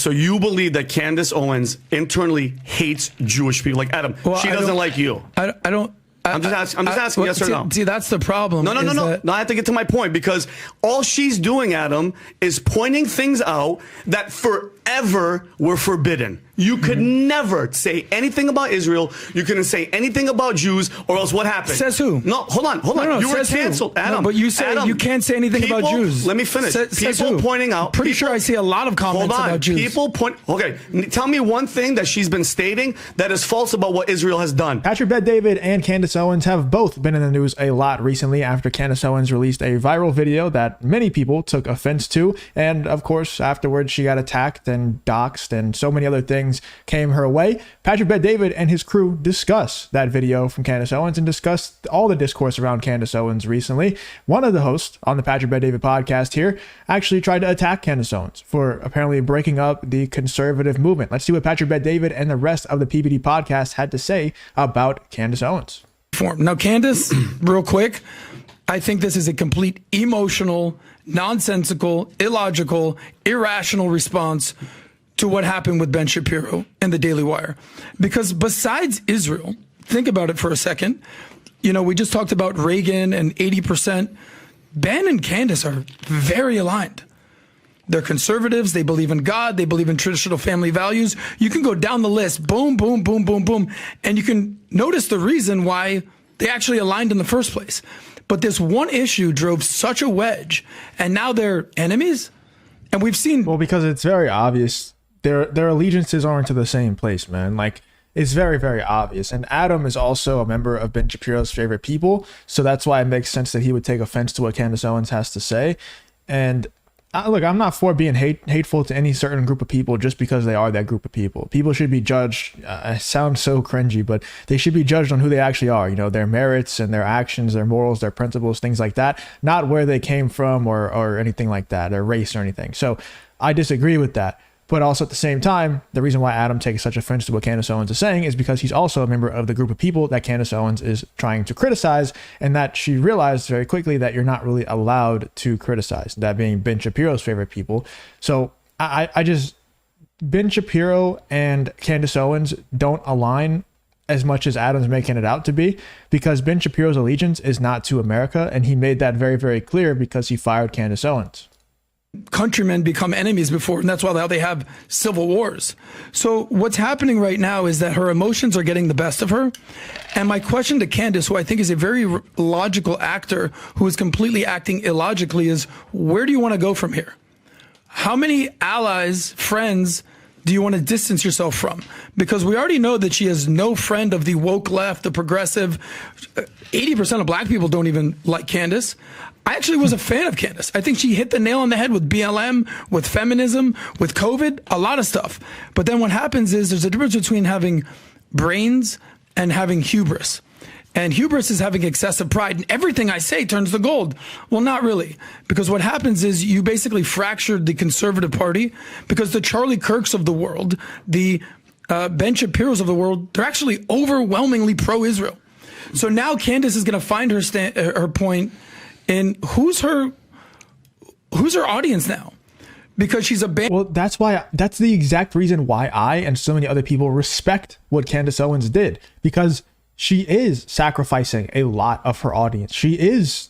so you believe that Candace Owens internally hates Jewish people? Like, Adam, she doesn't like you. I don't. I'm just asking yes or no. See, that's the problem. No. I have to get to my point, because all she's doing, Adam, is pointing things out that forever were forbidden. You could never say anything about Israel. You couldn't say anything about Jews, or else what happened? Says who? No, hold on. No, you were canceled, Adam. No, but you say you can't say anything about Jews. Let me finish. Says who? Pointing out. Pretty sure I see a lot of comments about Jews. Okay, tell me one thing that she's been stating that is false about what Israel has done. Patrick Bet-David and Candace Owens have both been in the news a lot recently after Candace Owens released a viral video that many people took offense to. And of course, afterwards, she got attacked and doxxed, and so many other things came her way. Patrick Bet-David and his crew discuss that video from Candace Owens and discuss all the discourse around Candace Owens recently. One of the hosts on the Patrick Bet-David podcast here actually tried to attack Candace Owens for apparently breaking up the conservative movement. Let's see what Patrick Bet-David and the rest of the PBD podcast had to say about Candace Owens. Now, Candace, real quick, I think this is a complete emotional, nonsensical, illogical, irrational response to what happened with Ben Shapiro and the Daily Wire. Because besides Israel, think about it for a second. You know, we just talked about Reagan and 80%. Ben and Candace are very aligned. They're conservatives. They believe in God. They believe in traditional family values. You can go down the list. Boom, boom, boom, boom, boom. And you can notice the reason why they actually aligned in the first place. But this one issue drove such a wedge, and now they're enemies. And we've seen... Well, because it's very obvious. Their allegiances aren't to the same place, man. Like, it's very, very obvious. And Adam is also a member of Ben Shapiro's favorite people. So that's why it makes sense that he would take offense to what Candace Owens has to say. And look, I'm not for being hateful to any certain group of people just because they are that group of people. People should be judged. It sounds so cringy, but they should be judged on who they actually are. You know, their merits and their actions, their morals, their principles, things like that. Not where they came from or anything like that, their race or anything. So I disagree with that. But also at the same time, the reason why Adam takes such offense to what Candace Owens is saying is because he's also a member of the group of people that Candace Owens is trying to criticize, and that she realized very quickly that you're not really allowed to criticize, that being Ben Shapiro's favorite people. So I just, Ben Shapiro and Candace Owens don't align as much as Adam's making it out to be, because Ben Shapiro's allegiance is not to America, and he made that very, very clear because he fired Candace Owens. Countrymen become enemies before, and that's why they have civil wars. So what's happening right now is that her emotions are getting the best of her. And my question to Candace, who I think is a very logical actor who is completely acting illogically, is where do you want to go from here? How many allies, friends do you want to distance yourself from? Because we already know that she has no friend of the woke left, the progressive. 80% of black people don't even like Candace. I actually was a fan of Candace. I think she hit the nail on the head with BLM, with feminism, with COVID, a lot of stuff. But then what happens is there's a difference between having brains and having hubris. And hubris is having excessive pride, and everything I say turns to gold. Well, not really. Because what happens is you basically fractured the conservative party, because the Charlie Kirks of the world, the Ben Shapiros of the world, they're actually overwhelmingly pro-Israel. So now Candace is going to find her point in who's her audience now, because she's a Well, that's the exact reason why I and so many other people respect what Candace Owens did, because she is sacrificing a lot of her audience. She is,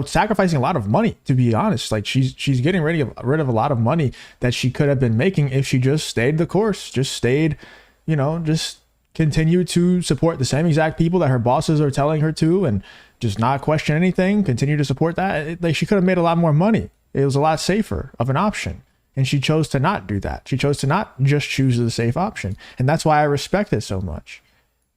sacrificing a lot of money, to be honest. Like she's getting rid of a lot of money that she could have been making if she just stayed the course, just continue to support the same exact people that her bosses are telling her to, and just not question anything, continue to support that. She could have made a lot more money. It was a lot safer of an option. And she chose to not do that. She chose to not just choose the safe option. And that's why I respect it so much.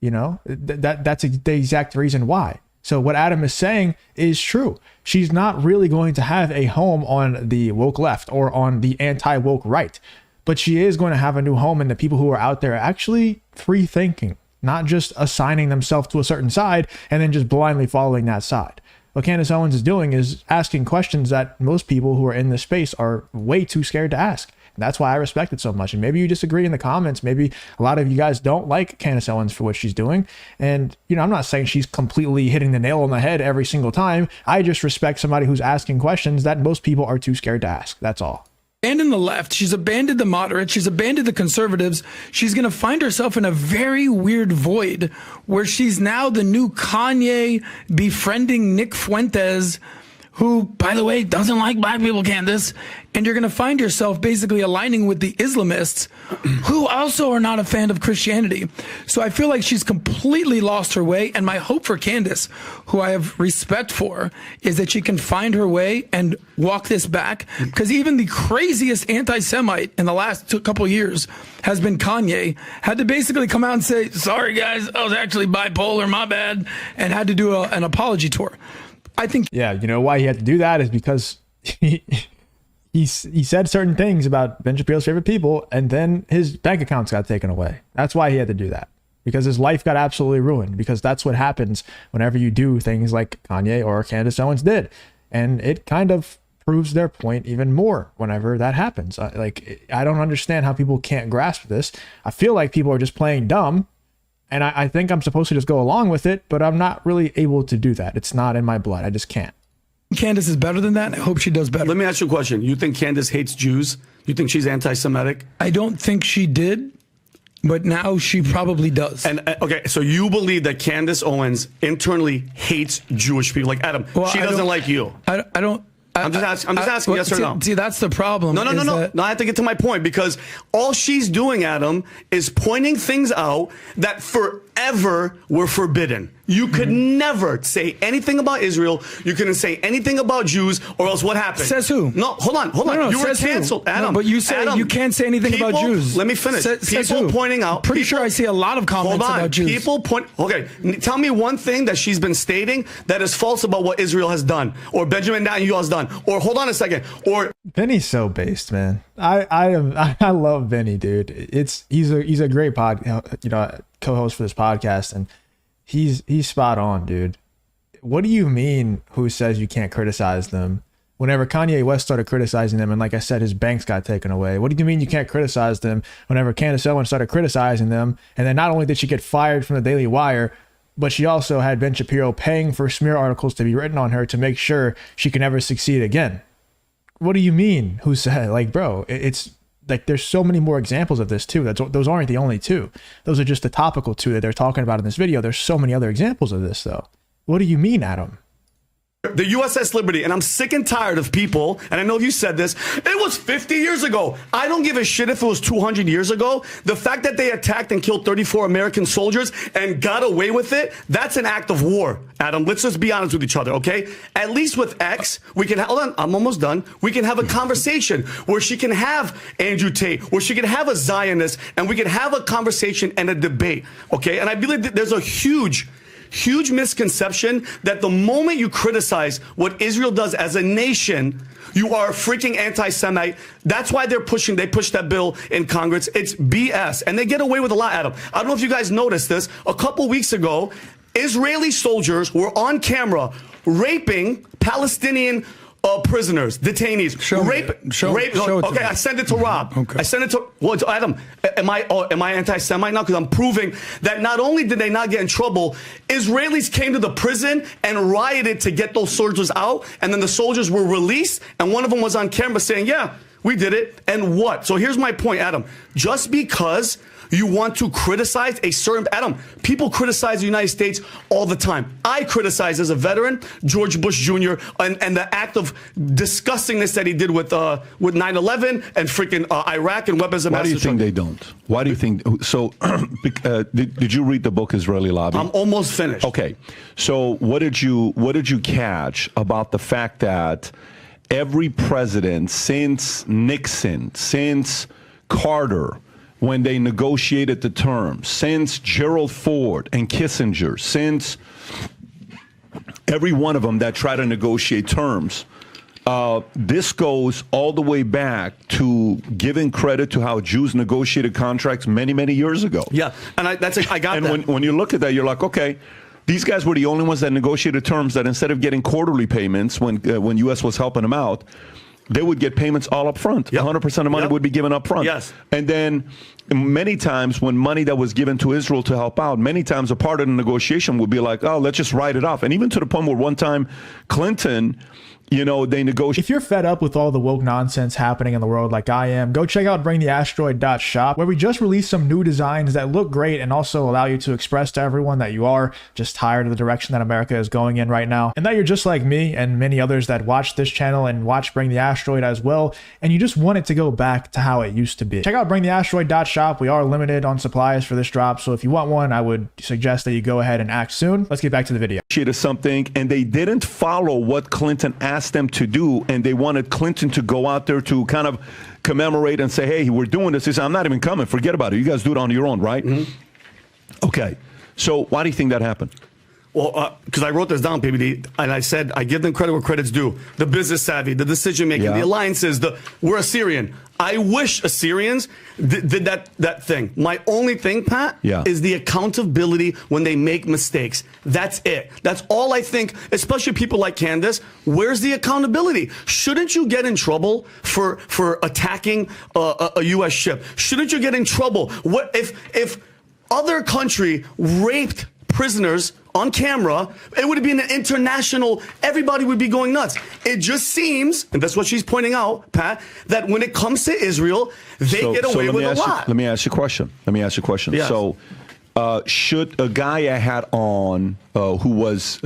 That's the exact reason why. So what Adam is saying is true. She's not really going to have a home on the woke left or on the anti-woke right. But she is going to have a new home in the people who are out there actually free thinking, not just assigning themselves to a certain side and then just blindly following that side. What Candace Owens is doing is asking questions that most people who are in this space are way too scared to ask. And that's why I respect it so much. And maybe you disagree in the comments. Maybe a lot of you guys don't like Candace Owens for what she's doing. And, I'm not saying she's completely hitting the nail on the head every single time. I just respect somebody who's asking questions that most people are too scared to ask. That's all. abandoned the left. She's abandoned the moderates. She's abandoned the conservatives. She's going to find herself in a very weird void where she's now the new Kanye befriending Nick Fuentes, who, by the way, doesn't like black people, Candace. And you're going to find yourself basically aligning with the Islamists, who also are not a fan of Christianity. So I feel like she's completely lost her way. And my hope for Candace, who I have respect for, is that she can find her way and walk this back. Because even the craziest anti-Semite in the last couple of years has been Kanye, had to basically come out and say, sorry, guys, I was actually bipolar, my bad, and had to do an apology tour. I think, yeah, you know why he had to do that is because he said certain things about Ben Shapiro's favorite people, and then his bank accounts got taken away. That's why he had to do that, because his life got absolutely ruined, because that's what happens whenever you do things like Kanye or Candace Owens did. And it kind of proves their point even more whenever that happens. I don't understand how people can't grasp this. I feel like people are just playing dumb. And I think I'm supposed to just go along with it, but I'm not really able to do that. It's not in my blood. I just can't. Candace is better than that. I hope she does better. Let me ask you a question. You think Candace hates Jews? You think she's anti-Semitic? I don't think she did, but now she probably does. And okay, so you believe that Candace Owens internally hates Jewish people? Like Adam, well, she doesn't like you. I don't. I'm just asking yes or no. See, that's the problem. No. I have to get to my point, because all she's doing, Adam, is pointing things out that forever were forbidden. You could never say anything about Israel. You couldn't say anything about Jews, or else what happened? Says who? No, hold on. No, you were canceled, who? Adam. No, but you say Adam, you can't say anything about Jews. Let me finish. Says people who? pointing out. Pretty sure I see a lot of comments about Jews. People point. Okay, tell me one thing that she's been stating that is false about what Israel has done, or Benjamin Netanyahu has done, or hold on a second, or Vinny's so based, man. I love Vinny, dude. He's a great co-host for this podcast, and he's spot on, dude. What do you mean, who says you can't criticize them? Whenever Kanye West started criticizing them, and like I said, his banks got taken away. What do you mean you can't criticize them? Whenever Candace Owens started criticizing them, and then not only did she get fired from the Daily Wire, but she also had Ben Shapiro paying for smear articles to be written on her to make sure she can never succeed again. What do you mean? Who said? Like, bro, it's like there's so many more examples of this too. Those aren't the only two. Those are just the topical two that they're talking about in this video. There's so many other examples of this, though. What do you mean, Adam? the USS Liberty, and I'm sick and tired of people, and I know you said this, it was 50 years ago. I don't give a shit if it was 200 years ago. The fact that they attacked and killed 34 American soldiers and got away with it, that's an act of war, Adam. Let's just be honest with each other, okay? At least with X, we can hold on, I'm almost done. We can have a conversation where she can have Andrew Tate, where she can have a Zionist, and we can have a conversation and a debate, okay? And I believe that there's a huge misconception that the moment you criticize what Israel does as a nation, you are a freaking anti-Semite. That's why they push that bill in Congress. It's BS. And they get away with a lot, Adam. I don't know if you guys noticed this. A couple weeks ago, Israeli soldiers were on camera raping Palestinian prisoners, detainees. Okay, I sent it to Rob. Okay. I sent it to Adam. Am I anti-Semite now? Because I'm proving that not only did they not get in trouble, Israelis came to the prison and rioted to get those soldiers out, and then the soldiers were released, and one of them was on camera saying, "Yeah, we did it." And what? So here's my point, Adam. Just because you want to criticize a certain... Adam, people criticize the United States all the time. I criticize, as a veteran, George Bush Jr. and the act of disgustingness that he did with 9/11 and freaking Iraq and weapons of mass destruction. Why do you think they don't? Why do you think... So, did you read the book Israeli Lobby? I'm almost finished. Okay. So what did you catch about the fact that every president since Nixon, since Carter, when they negotiated the terms, since Gerald Ford and Kissinger, since every one of them that tried to negotiate terms, this goes all the way back to giving credit to how Jews negotiated contracts many, many years ago. Yeah, and I got and that. When you look at that, you're like, okay, these guys were the only ones that negotiated terms that instead of getting quarterly payments when U.S. was helping them out, they would get payments all up front. Yep. 100% of money would be given up front. Yes. And then many times when money that was given to Israel to help out, many times a part of the negotiation would be like, oh, let's just write it off. And even to the point where one time Clinton they negotiate. If you're fed up with all the woke nonsense happening in the world like I am, go check out bringtheasteroid.shop, where we just released some new designs that look great and also allow you to express to everyone that you are just tired of the direction that America is going in right now, and that you're just like me and many others that watch this channel and watch Bring the Asteroid as well, and you just want it to go back to how it used to be. Check out bringtheasteroid.shop. We are limited on supplies for this drop, so if you want one, I would suggest that you go ahead and act soon. Let's get back to the video. Something, and they didn't follow what Clinton asked them to do, and they wanted Clinton to go out there to kind of commemorate and say, hey, we're doing this. He said, I'm not even coming. Forget about it. You guys do it on your own, right? Okay. So why do you think that happened? Well, because I wrote this down, PBD, and I said I give them credit where credit's due. The business savvy, the decision making, the alliances. We're Assyrian. I wish Assyrians did that thing. My only thing, Pat, is the accountability when they make mistakes. That's it. That's all I think. Especially people like Candace. Where's the accountability? Shouldn't you get in trouble for attacking a U.S. ship? Shouldn't you get in trouble? What if other country raped prisoners on camera? It would have been an international, everybody would be going nuts. It just seems, and that's what she's pointing out, Pat, that when it comes to Israel, they get away with a lot. Let me ask you a question. Yes. So should a guy I had on who was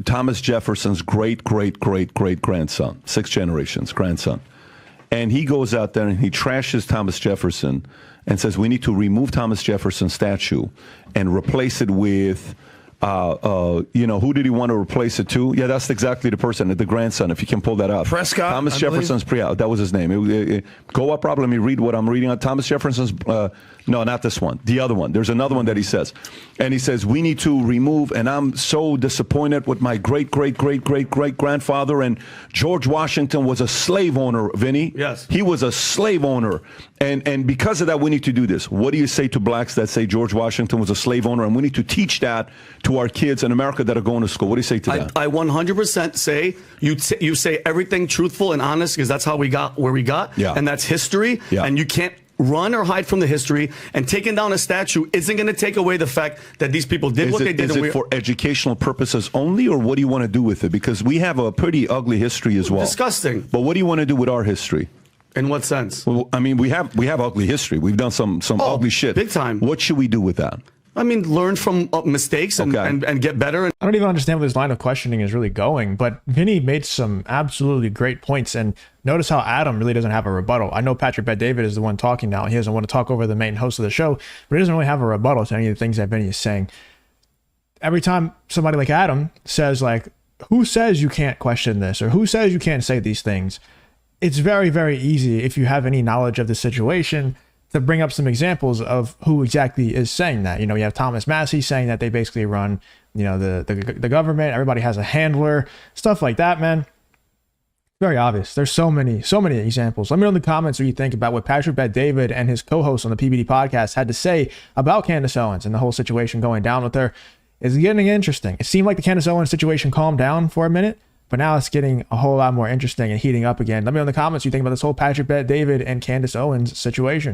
Thomas Jefferson's great-great-great-great-grandson, 6 generations grandson, and he goes out there and he trashes Thomas Jefferson and says we need to remove Thomas Jefferson's statue and replace it with who did he want to replace it to? Yeah, that's exactly the person, the grandson, if you can pull that up. Prescott? Thomas Jefferson's, that was his name. Go up, Rob, let me read what I'm reading on Thomas Jefferson's, no, not this one, the other one. There's another one that he says. And he says, we need to remove, and I'm so disappointed with my great-great-great-great-great-grandfather, and George Washington was a slave owner, Vinny. Yes. He was a slave owner. And because of that, we need to do this. What do you say to blacks that say George Washington was a slave owner? And we need to teach that to our kids in America that are going to school. What do you say to that? I 100% say you say everything truthful and honest, because that's how we got where we got. Yeah. And that's history. Yeah. And you can't run or hide from the history, and taking down a statue isn't going to take away the fact that these people did what they did. Is it for educational purposes only, or what do you want to do with it? Because we have a pretty ugly history as well. Disgusting. But what do you want to do with our history? In what sense? Well, I mean, we have ugly history. We've done some ugly shit. Big time. What should we do with that? I mean, learn from mistakes and get better. I don't even understand where this line of questioning is really going, but Vinny made some absolutely great points. And notice how Adam really doesn't have a rebuttal. I know Patrick Bet-David is the one talking now. He doesn't want to talk over the main host of the show, but he doesn't really have a rebuttal to any of the things that Vinny is saying. Every time somebody like Adam says, like, who says you can't question this, or who says you can't say these things? It's very, very easy, if you have any knowledge of the situation, to bring up some examples of who exactly is saying that. You know, you have Thomas Massey saying that they basically run, the government. Everybody has a handler, stuff like that, man. Very obvious. There's so many examples. Let me know in the comments what you think about what Patrick Bet-David and his co-host on the PBD podcast had to say about Candace Owens and the whole situation going down with her. It's getting interesting. It seemed like the Candace Owens situation calmed down for a minute, but now it's getting a whole lot more interesting and heating up again. Let me know in the comments what you think about this whole Patrick Bet-David and Candace Owens situation.